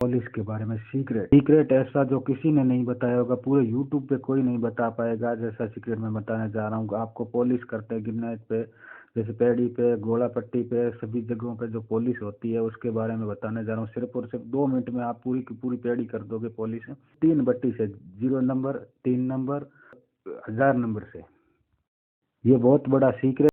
Polish के बारे में सीक्रेट ऐसा जो किसी ने नहीं बताया होगा, पूरे यूट्यूब पे कोई नहीं बता पाएगा जैसा सीक्रेट मैं बताने जा रहा हूँ। आपको पॉलिश करते हैं ग्रेनाइट पे, जैसे पैडी पे, गोला पट्टी पे, सभी जगहों पे जो पॉलिश होती है उसके बारे में बताने जा रहा हूँ। सिर्फ और सिर्फ 2 मिनट में आप पूरी की पूरी पैडी कर दोगे पॉलिश 3 बट्टी से, 0 नंबर, 3 नंबर, 1000 नंबर से। ये बहुत बड़ा सीक्रेट